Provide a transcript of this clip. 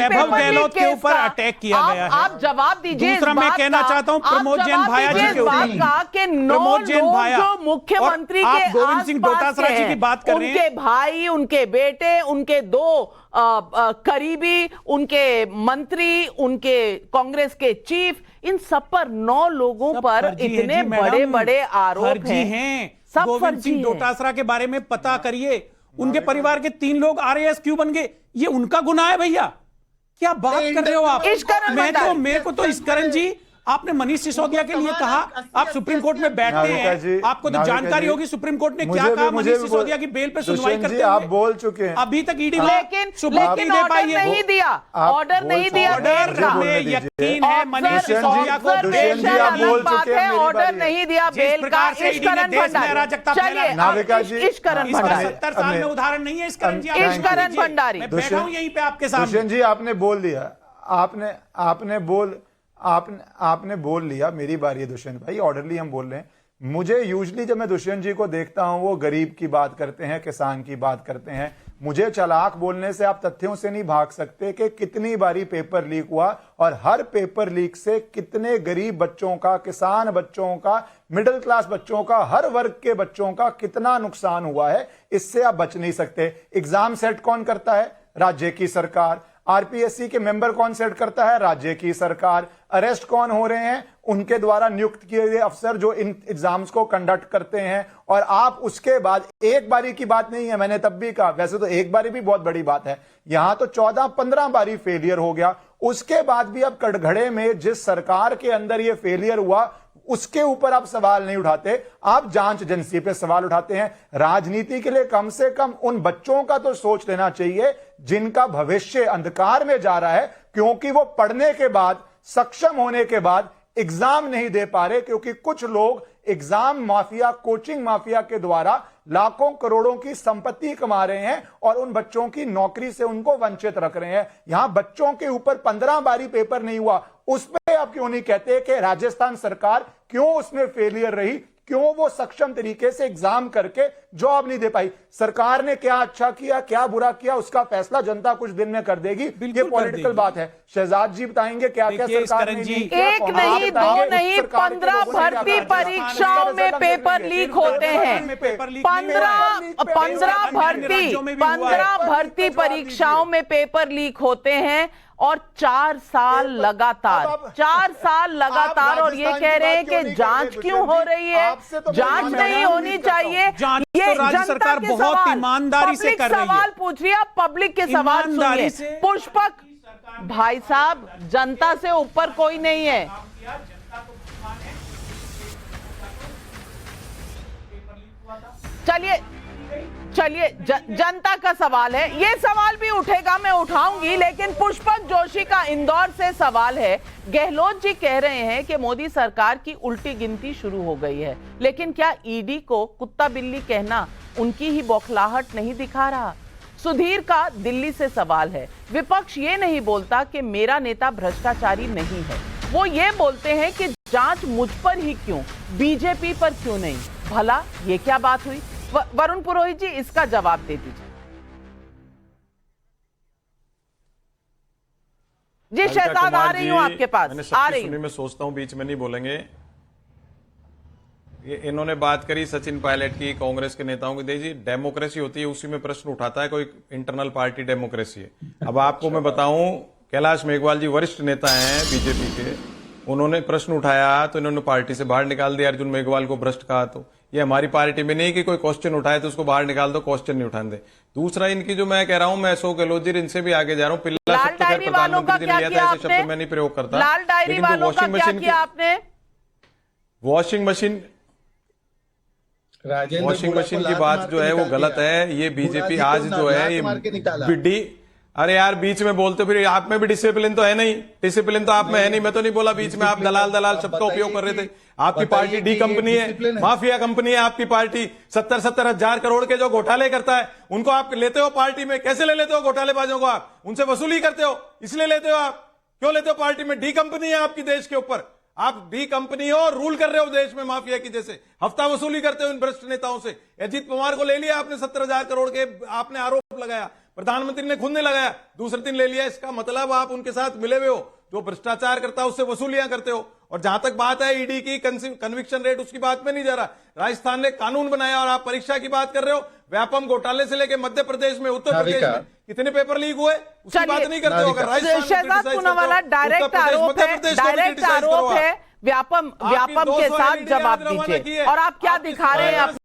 वैभव गहलोत के ऊपर अटैक किया गया है। आप जवाब दीजिए। दूसरा मैं कहना चाहता हूं प्रमोद जैन भाया जी के ऊपर, कि 9 लोग जो मुख्यमंत्री के गोविंद सिंह डोटासरा जी की बात कर रहे हैं, उनके भाई, उनके बेटे, उनके 2 करीबी, उनके मंत्री, उनके कांग्रेस के चीफ, इन सब पर 9 लोगों पर इतने बड़े बड़े आरोप हैं। सब गोविंद सिंह डोटासरा के बारे में पता करिए, उनके परिवार के 3 लोग आरएएस क्यों बन गए, ये उनका गुनाह है भैया। क्या बात कर रहे हो आप? मेरे को तो इश्करण जी, आपने मनीष सिसोदिया के लिए कहा, आप सुप्रीम कोर्ट में बैठते हैं, आपको तो जानकारी होगी सुप्रीम कोर्ट ने क्या कहा मनीष सिसोदिया की बेल पे सुनवाई करते हुए। आप बोल चुके हैं अभी तक ईडी लेकिन ऑर्डर नहीं दिया, ऑर्डर नहीं दिया। यकीन है मनीष सिसोदिया को ऑर्डर नहीं दिया बेल का। इश्करण भंडारी, इश्करण भंडारी 70 साल में उदाहरण नहीं है इश्करण जी। इश्करण भंडारी मैं बैठा हूं यहीं पे आपके सामने। दुष्यंत जी आपने बोल दिया, आपने बोल लिया, मेरी बारी है दुष्यंत भाई, ऑर्डरली हम बोल रहे हैं। मुझे यूजली जब मैं दुष्यंत जी को देखता हूं, वो गरीब की बात करते हैं, किसान की बात करते हैं। मुझे चालाक बोलने से आप तथ्यों से नहीं भाग सकते कि कितनी बारी पेपर लीक हुआ और हर पेपर लीक से कितने गरीब बच्चों का, किसान बच्चों का, मिडिल क्लास बच्चों का, हर वर्ग के बच्चों का कितना नुकसान हुआ है। इससे आप बच नहीं सकते। एग्जाम सेट कौन करता है? राज्य की सरकार। आरपीएससी के मेंबर कौन सेट करता है? राज्य की सरकार। अरेस्ट कौन हो रहे हैं? उनके द्वारा नियुक्त किए गए अफसर जो इन एग्जाम्स को कंडक्ट करते हैं। और आप उसके बाद, एक बारी की बात नहीं है, मैंने तब भी कहा, वैसे तो एक बारी भी बहुत बड़ी बात है, यहां तो 14-15 बारी फेलियर हो गया। उसके बाद भी अब कटघरे में जिस सरकार के अंदर यह फेलियर हुआ उसके ऊपर आप सवाल नहीं उठाते, आप जांच एजेंसी पे सवाल उठाते हैं। राजनीति के लिए कम से कम उन बच्चों का तो सोच लेना चाहिए जिनका भविष्य अंधकार में जा रहा है, क्योंकि वो पढ़ने के बाद, सक्षम होने के बाद एग्जाम नहीं दे पा रहे, क्योंकि कुछ लोग एग्जाम माफिया, कोचिंग माफिया के द्वारा लाखों करोड़ों की संपत्ति कमा रहे हैं और उन बच्चों की नौकरी से उनको वंचित रख रहे हैं। यहां बच्चों के ऊपर 15 बारी पेपर नहीं हुआ, उस पर आप क्यों नहीं कहते कि राजस्थान सरकार क्यों उसमें फेलियर रही, क्यों वो सक्षम तरीके से एग्जाम करके जॉब नहीं दे पाई? सरकार ने क्या अच्छा किया, क्या बुरा किया, उसका फैसला जनता कुछ दिन में कर देगी। ये पॉलिटिकल बात है। शहजाद जी बताएंगे क्या क्या सरकार ने नहीं किया। एक नहीं, 2 नहीं, 15 भर्ती परीक्षाओं में पेपर लीक होते हैं। 15 भर्ती परीक्षाओं में पेपर लीक होते हैं और 4 साल लगातार, 4 साल लगातार। और ये कह रहे हैं कि जांच क्यों हो रही है? जांच नहीं होनी चाहिए। ये राज्य सरकार बहुत ईमानदारी से कर रही है। सवाल पूछ रही है, आप पब्लिक के सवाल सुनिए। पुष्पक भाई साहब, जनता से ऊपर कोई नहीं है। चलिए जनता का सवाल है, ये सवाल भी उठेगा, मैं उठाऊंगी। लेकिन पुष्पक जोशी का इंदौर से सवाल है। गहलोत जी कह रहे हैं कि मोदी सरकार की उल्टी गिनती शुरू हो गई है, लेकिन क्या ईडी को कुत्ता बिल्ली कहना उनकी ही बौखलाहट नहीं दिखा रहा? सुधीर का दिल्ली से सवाल है। विपक्ष ये नहीं बोलता कि मेरा नेता भ्रष्टाचारी नहीं है, वो ये बोलते हैं कि जांच मुझ पर ही क्यों, बीजेपी पर क्यों नहीं? भला ये क्या बात हुई? वरुण पुरोहित जी, इसका जवाब दे दीजिए। जी शहजाद, आ रही हूं आपके पास, आ रही हूं। मैं सोचता हूं बीच में नहीं बोलेंगे। ये इन्होंने बात करी सचिन पायलट की, कांग्रेस के नेताओं की। देखिए, डेमोक्रेसी होती है, उसी में प्रश्न उठाता है कोई, इंटरनल पार्टी डेमोक्रेसी है। अब आपको मैं बताऊं, कैलाश मेघवाल जी वरिष्ठ नेता हैं बीजेपी के, उन्होंने प्रश्न उठाया तो इन्होंने पार्टी से बाहर निकाल दिया। अर्जुन मेघवाल को भ्रष्ट कहा। तो ये हमारी पार्टी में नहीं कि कोई क्वेश्चन उठाए तो उसको बाहर निकाल दो, क्वेश्चन नहीं उठाने दे। दूसरा, इनकी जो मैं कह रहा हूं, मैं अशोक गहलोत जी इनसे भी आगे जा रहा हूं। पिल्ला शब्द प्रधानमंत्री जी ने लिया था, ऐसे शब्द मैं नहीं प्रयोग करता। लाल डायरी वालों का क्या किया आपने? वॉशिंग मशीन की बात जो है वो गलत है। ये बीजेपी आज जो है ये बिड्डी, अरे यार बीच में बोलते, फिर आप में भी डिसिप्लिन तो है नहीं, डिसिप्लिन तो आप में है नहीं। मैं तो नहीं बोला बीच में, आप दलाल शब्द का उपयोग कर रहे थे। आपकी पार्टी डी कंपनी है, माफिया कंपनी है आपकी पार्टी। 70-70 हजार करोड़ के जो घोटाले करता है उनको आप लेते हो पार्टी में। कैसे ले लेते हो घोटालेबाजों को? आप उनसे वसूली करते हो, इसलिए लेते हो। आप क्यों लेते हो पार्टी में? डी कंपनी है आपकी देश के ऊपर, आप डी कंपनी हो, रूल कर रहे हो देश में माफिया की जैसे, हफ्ता वसूली करते हो इन भ्रष्ट नेताओं से। अजीत पवार को ले लिया आपने, 70,000 करोड़ के आपने आरोप लगाया। प्रधानमंत्री ने खुद नहीं लगाया, दूसरे दिन ले लिया। इसका मतलब आप उनके साथ मिले हुए हो, जो भ्रष्टाचार करता है उससे वसूलियां करते हो। और जहां तक बात है ईडी की कन्विक्शन रेट, उसकी बात में नहीं जा रहा। राजस्थान ने कानून बनाया और आप परीक्षा की बात कर रहे हो। व्यापम घोटाले से लेके मध्य प्रदेश में, उत्तर प्रदेश में कितने पेपर लीक हुए, उसकी बात नहीं करते हो। अगर राजस्थान शहजाद पूनावाला, डायरेक्ट आरोप है, व्यापम के साथ जवाब दीजिए। और आप क्या दिखा रहे हैं?